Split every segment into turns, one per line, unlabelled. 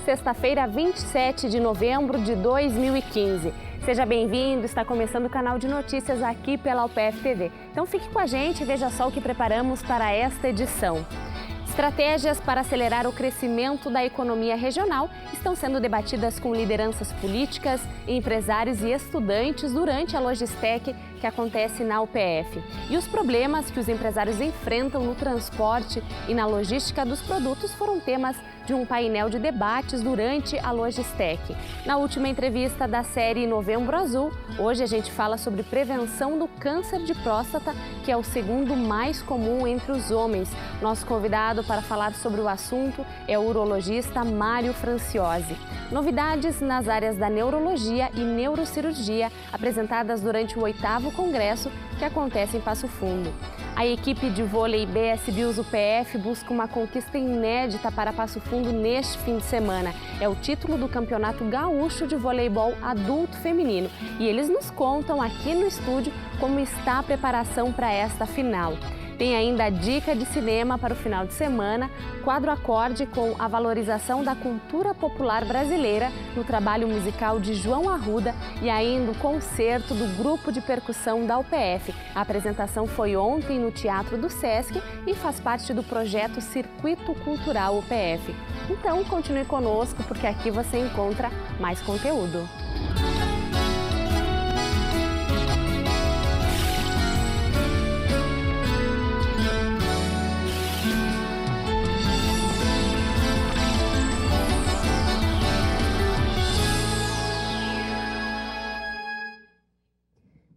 Sexta-feira, 27 de novembro de 2015. Seja bem-vindo, está começando o canal de notícias aqui pela UPF TV. Então fique com a gente e veja só o que preparamos para esta edição. Estratégias para acelerar o crescimento da economia regional estão sendo debatidas com lideranças políticas, empresários e estudantes durante a Logistec que acontece na UPF. E os problemas que os empresários enfrentam no transporte e na logística dos produtos foram temas de um painel de debates durante a Logistec. Na última entrevista da série Novembro Azul, hoje a gente fala sobre prevenção do câncer de próstata, que é o segundo mais comum entre os homens. Nosso convidado para falar sobre o assunto é o urologista Mário Franciosi. Novidades nas áreas da neurologia e neurocirurgia apresentadas durante o 8º Congresso que acontece em Passo Fundo. A equipe de vôlei BS Bills UPF busca uma conquista inédita para Passo Fundo neste fim de semana. É o título do Campeonato Gaúcho de Voleibol Adulto Feminino. E eles nos contam aqui no estúdio como está a preparação para esta final. Tem ainda a dica de cinema para o final de semana, quadro acorde com a valorização da cultura popular brasileira no trabalho musical de João Arruda e ainda o concerto do grupo de percussão da UPF. A apresentação foi ontem no Teatro do Sesc e faz parte do projeto Circuito Cultural UPF. Então continue conosco porque aqui você encontra mais conteúdo.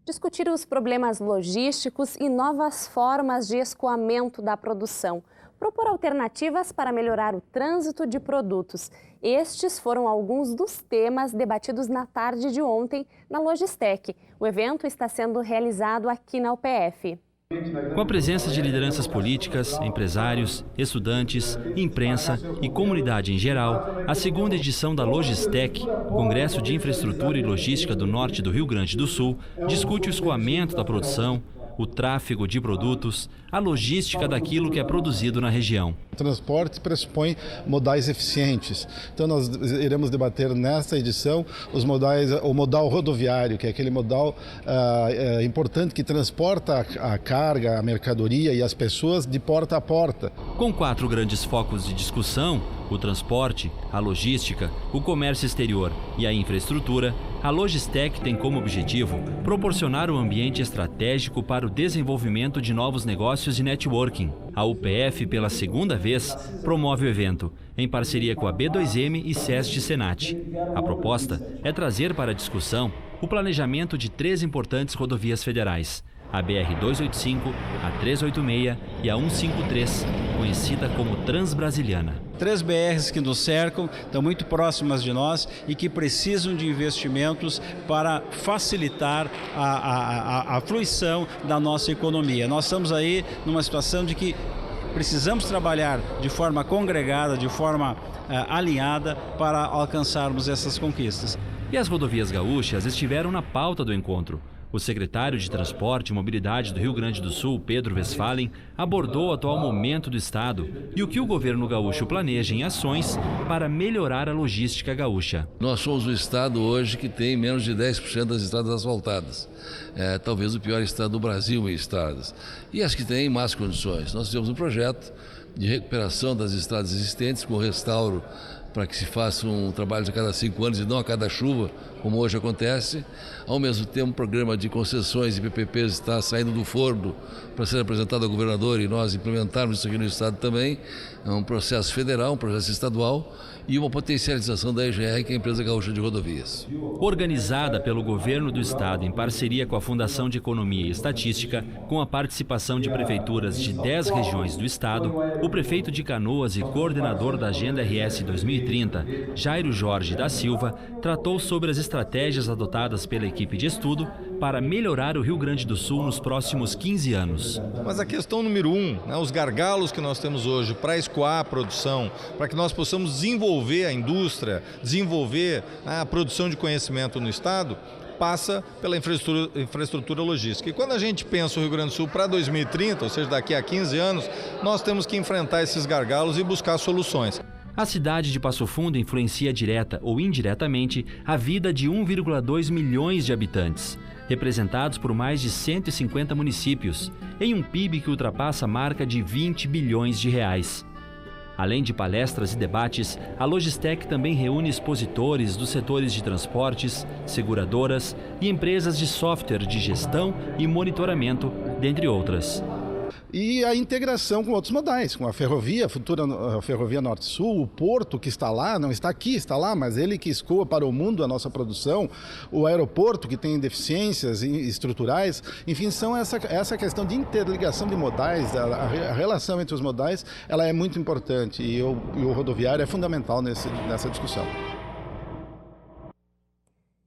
Discutir os problemas logísticos e novas formas de escoamento da produção. Propor alternativas para melhorar o trânsito de produtos. Estes foram alguns dos temas debatidos na tarde de ontem na Logistec. O evento está sendo realizado aqui na UPF.
Com a presença de lideranças políticas, empresários, estudantes, imprensa e comunidade em geral, a segunda edição da Logistec, Congresso de Infraestrutura e Logística do Norte do Rio Grande do Sul, discute o escoamento da produção, o tráfego de produtos, a logística daquilo que é produzido na região.
O transporte pressupõe modais eficientes. Então nós iremos debater nesta edição o modal rodoviário, que é aquele modal importante que transporta a carga, a mercadoria e as pessoas de porta a porta.
Com 4 grandes focos de discussão, o transporte, a logística, o comércio exterior e a infraestrutura, a Logistec tem como objetivo proporcionar um ambiente estratégico para o desenvolvimento de novos negócios e networking. A UPF, pela segunda vez, promove o evento, em parceria com a B2M e SEST Senat. A proposta é trazer para a discussão o planejamento de 3 importantes rodovias federais, a BR-285, a 386 e a 153, conhecida como Transbrasiliana.
3 BRs que nos cercam, estão muito próximas de nós e que precisam de investimentos para facilitar a fruição da nossa economia. Nós estamos aí numa situação de que precisamos trabalhar de forma congregada, de forma alinhada para alcançarmos essas conquistas.
E as rodovias gaúchas estiveram na pauta do encontro. O secretário de Transporte e Mobilidade do Rio Grande do Sul, Pedro Westphalen, abordou o atual momento do estado e o que o governo gaúcho planeja em ações para melhorar a logística gaúcha.
Nós somos o estado hoje que tem menos de 10% das estradas asfaltadas. Talvez o pior estado do Brasil em estradas. E as que têm más condições. Nós temos um projeto de recuperação das estradas existentes com restauro para que se faça um trabalho a cada 5 anos e não a cada chuva, como hoje acontece. Ao mesmo tempo, um programa de concessões e PPPs está saindo do forno para ser apresentado ao governador e nós implementarmos isso aqui no estado também. É um processo federal, um processo estadual e uma potencialização da EGR, que é a Empresa Gaúcha de Rodovias.
Organizada pelo governo do estado em parceria com a Fundação de Economia e Estatística, com a participação de prefeituras de 10 regiões do estado, o prefeito de Canoas e coordenador da Agenda RS 2030, Jairo Jorge da Silva, tratou sobre as estratégias adotadas pela equipe de estudo para melhorar o Rio Grande do Sul nos próximos 15 anos.
Mas a questão número 1, os gargalos que nós temos hoje para escoar a produção, para que nós possamos desenvolver a indústria, desenvolver a produção de conhecimento no estado, passa pela infraestrutura logística. E quando a gente pensa o Rio Grande do Sul para 2030, ou seja, daqui a 15 anos, nós temos que enfrentar esses gargalos e buscar soluções.
A cidade de Passo Fundo influencia direta ou indiretamente a vida de 1,2 milhões de habitantes, representados por mais de 150 municípios, em um PIB que ultrapassa a marca de 20 bilhões de reais. Além de palestras e debates, a Logistec também reúne expositores dos setores de transportes, seguradoras e empresas de software de gestão e monitoramento, dentre outras.
E a integração com outros modais, com a ferrovia, a futura ferrovia Norte-Sul, o porto que está lá, não está aqui, está lá, mas ele que escoa para o mundo a nossa produção, o aeroporto que tem deficiências estruturais, enfim, são essa questão de interligação de modais, a relação entre os modais, ela é muito importante e o rodoviário é fundamental nessa discussão.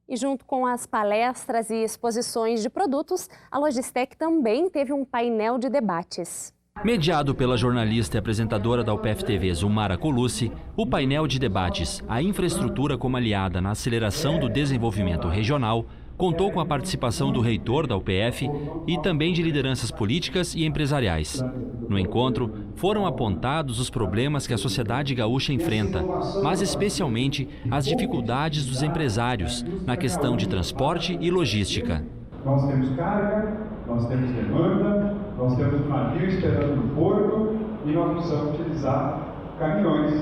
E junto com as palestras e exposições de produtos, a Logistec também teve um painel de debates.
Mediado pela jornalista e apresentadora da UPF-TV, Zumara Colucci, o painel de debates A Infraestrutura como Aliada na Aceleração do Desenvolvimento Regional contou com a participação do reitor da UPF e também de lideranças políticas e empresariais. No encontro, foram apontados os problemas que a sociedade gaúcha enfrenta, mas especialmente as dificuldades dos empresários na questão de transporte e logística.
Nós temos carga, nós temos demanda, nós temos um navio esperando no porto e nós precisamos utilizar caminhões.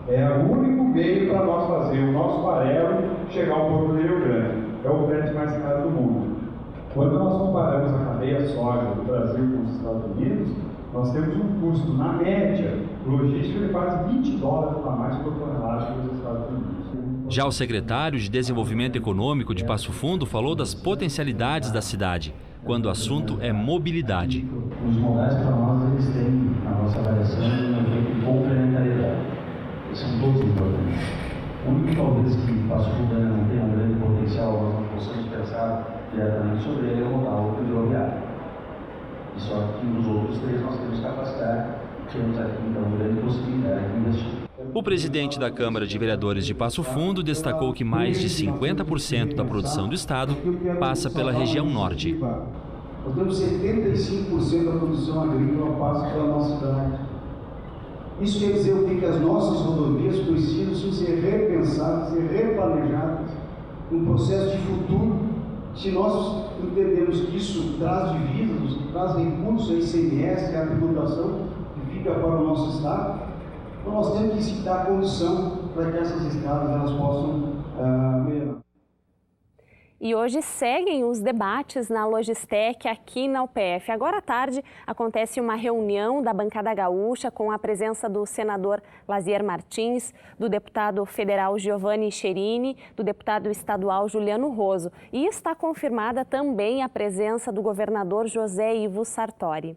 É o único meio para nós fazer o nosso farelo chegar ao porto de Rio Grande. É o frete mais caro do mundo. Quando nós comparamos a cadeia soja do Brasil com os Estados Unidos, nós temos um custo, na média, logístico de quase $20 a mais por tonelada que os Estados Unidos.
Já o secretário de Desenvolvimento Econômico de Passo Fundo falou das potencialidades da cidade, quando o assunto é mobilidade.
Os modais para nós, eles têm, na nossa avaliação, um efeito de complementariedade. Eles são todos importantes. O único talvez que Passo Fundo não tenha um grande potencial, nós não possamos pensar diretamente sobre ele, é o modal hidroviário. E só que nos outros três nós temos capacidade, temos aqui então grande possibilidade de investir.
O presidente da Câmara de Vereadores de Passo Fundo destacou que mais de 50% da produção do estado passa pela região norte.
Nós temos 75% da produção agrícola passa pela nossa cidade. Isso quer dizer o que as nossas rodovias precisam ser repensadas, ser replanejadas, um processo de futuro. Se nós entendemos que isso traz divisas, traz recursos, a ICMS, a tributação que fica para o nosso estado, então nós temos que dar condição para que essas estradas elas possam melhorar.
E hoje seguem os debates na Logistec aqui na UPF. Agora à tarde acontece uma reunião da bancada gaúcha com a presença do senador Lazier Martins, do deputado federal Giovanni Cherini, do deputado estadual Juliano Roso. E está confirmada também a presença do governador José Ivo Sartori.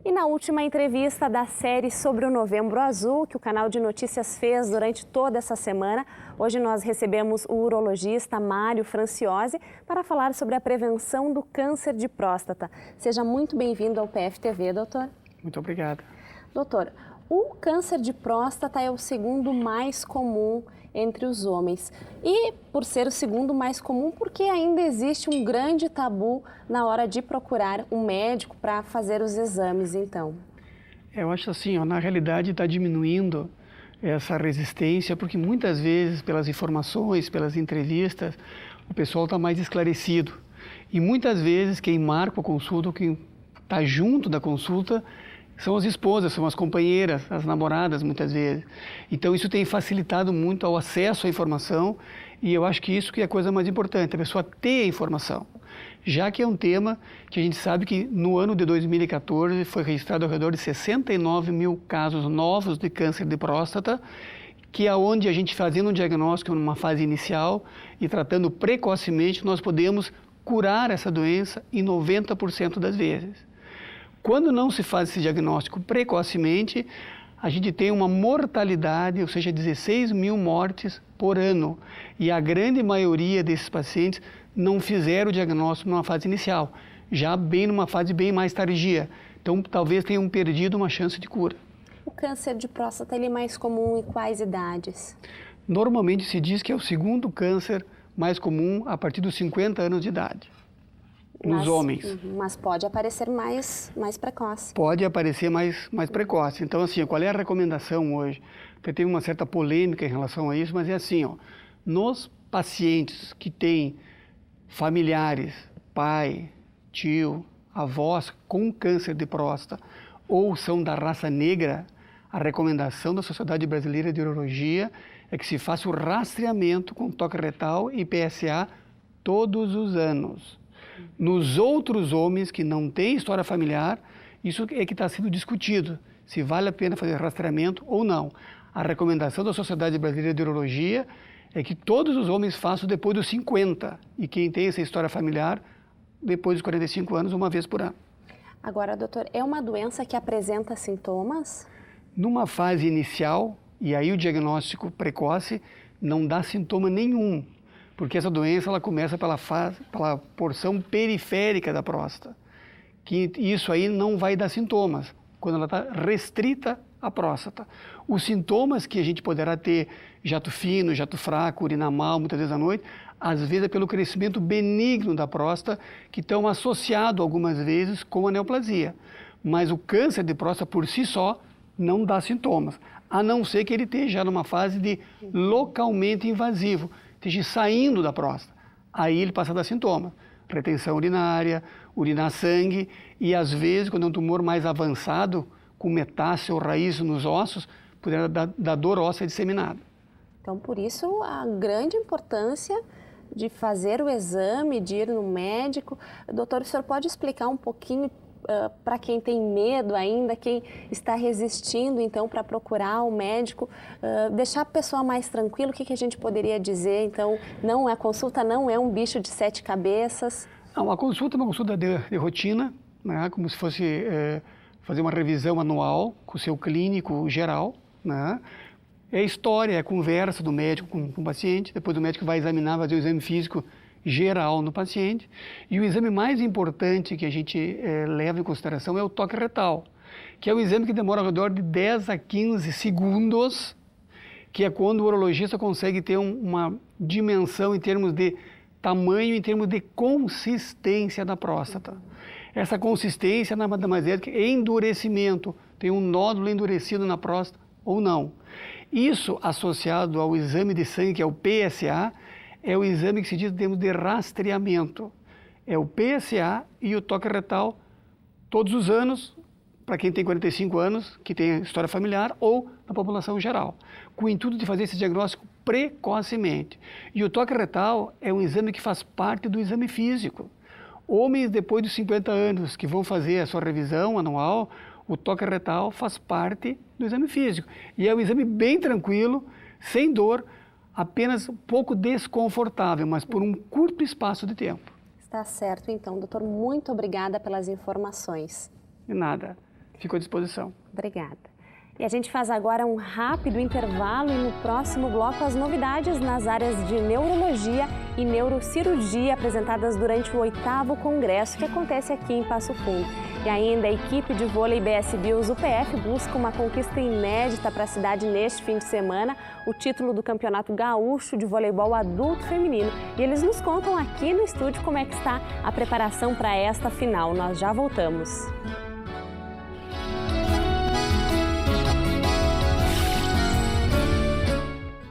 E na última entrevista da série sobre o Novembro Azul, que o canal de notícias fez durante toda essa semana, hoje nós recebemos o urologista Mário Franciosi para falar sobre a prevenção do câncer de próstata. Seja muito bem-vindo ao PFTV, doutor.
Muito obrigado.
Doutor, o câncer de próstata é o segundo mais comum entre os homens. E por ser o segundo mais comum, porque ainda existe um grande tabu na hora de procurar um médico para fazer os exames, então?
Eu acho assim, na realidade está diminuindo essa resistência, porque muitas vezes, pelas informações, pelas entrevistas, o pessoal está mais esclarecido. E muitas vezes quem marca a consulta, quem está junto da consulta, são as esposas, são as companheiras, as namoradas, muitas vezes. Então, isso tem facilitado muito o acesso à informação e eu acho que isso que é a coisa mais importante, a pessoa ter a informação. Já que é um tema que a gente sabe que no ano de 2014 foi registrado ao redor de 69 mil casos novos de câncer de próstata, que é onde a gente fazendo um diagnóstico numa fase inicial e tratando precocemente, nós podemos curar essa doença em 90% das vezes. Quando não se faz esse diagnóstico precocemente, a gente tem uma mortalidade, ou seja, 16 mil mortes por ano. E a grande maioria desses pacientes não fizeram o diagnóstico numa fase inicial, já bem numa fase bem mais tardia. Então, talvez tenham perdido uma chance de cura.
O câncer de próstata ele é mais comum em quais idades?
Normalmente se diz que é o segundo câncer mais comum a partir dos 50 anos de idade, nos homens.
Mas pode aparecer mais precoce.
Pode aparecer mais precoce. Então, assim, qual é a recomendação hoje? Até teve uma certa polêmica em relação a isso, mas é assim, ó, nos pacientes que têm familiares, pai, tio, avós com câncer de próstata ou são da raça negra, a recomendação da Sociedade Brasileira de Urologia é que se faça o rastreamento com toque retal e PSA todos os anos. Nos outros homens que não têm história familiar, isso é que está sendo discutido, se vale a pena fazer rastreamento ou não. A recomendação da Sociedade Brasileira de Urologia é que todos os homens façam depois dos 50 e quem tem essa história familiar, depois dos 45 anos, uma vez por ano.
Agora, doutor, é uma doença que apresenta sintomas?
Numa fase inicial, e aí o diagnóstico precoce, não dá sintoma nenhum, porque essa doença ela começa pela porção periférica da próstata, que isso aí não vai dar sintomas, quando ela está restrita à próstata. Os sintomas que a gente poderá ter, jato fino, jato fraco, urinar mal, muitas vezes à noite, às vezes é pelo crescimento benigno da próstata, que estão associados algumas vezes com a neoplasia. Mas o câncer de próstata por si só não dá sintomas, a não ser que ele esteja numa fase de localmente invasivo, esteja saindo da próstata. Aí ele passa a dar sintomas, retenção urinária, urinar sangue e às vezes, quando é um tumor mais avançado, com metástase ou raiz nos ossos, poderá dar dor óssea disseminada.
Então, por isso, a grande importância de fazer o exame, de ir no médico. Doutor, o senhor pode explicar um pouquinho para quem tem medo ainda, quem está resistindo, então, para procurar o médico, deixar a pessoa mais tranquila? O que a gente poderia dizer? Então, a consulta não é um bicho de 7 cabeças?
Não, a consulta é uma consulta de rotina, né, como se fosse fazer uma revisão anual com o seu clínico geral, né? É história, é conversa do médico com o paciente, depois o médico vai examinar, fazer o exame físico geral no paciente. E o exame mais importante que a gente leva em consideração é o toque retal, que é um exame que demora ao redor de 10 a 15 segundos, que é quando o urologista consegue ter uma dimensão em termos de tamanho, em termos de consistência da próstata. Essa consistência nada mais é do que endurecimento, tem um nódulo endurecido na próstata ou não. Isso associado ao exame de sangue, que é o PSA, é o exame que se diz em termos de rastreamento. É o PSA e o toque retal todos os anos, para quem tem 45 anos, que tem história familiar, ou na população geral, com o intuito de fazer esse diagnóstico precocemente. E o toque retal é um exame que faz parte do exame físico. Homens depois dos 50 anos que vão fazer a sua revisão anual, o toque retal faz parte do exame físico. E é um exame bem tranquilo, sem dor, apenas um pouco desconfortável, mas por um curto espaço de tempo.
Está certo, então, doutor. Muito obrigada pelas informações.
De nada. Fico à disposição.
Obrigada. E a gente faz agora um rápido intervalo e no próximo bloco as novidades nas áreas de neurologia e neurocirurgia apresentadas durante o 8º Congresso que acontece aqui em Passo Fundo. E ainda a equipe de vôlei BS Bills UPF busca uma conquista inédita para a cidade neste fim de semana, o título do Campeonato Gaúcho de Voleibol Adulto Feminino. E eles nos contam aqui no estúdio como é que está a preparação para esta final. Nós já voltamos.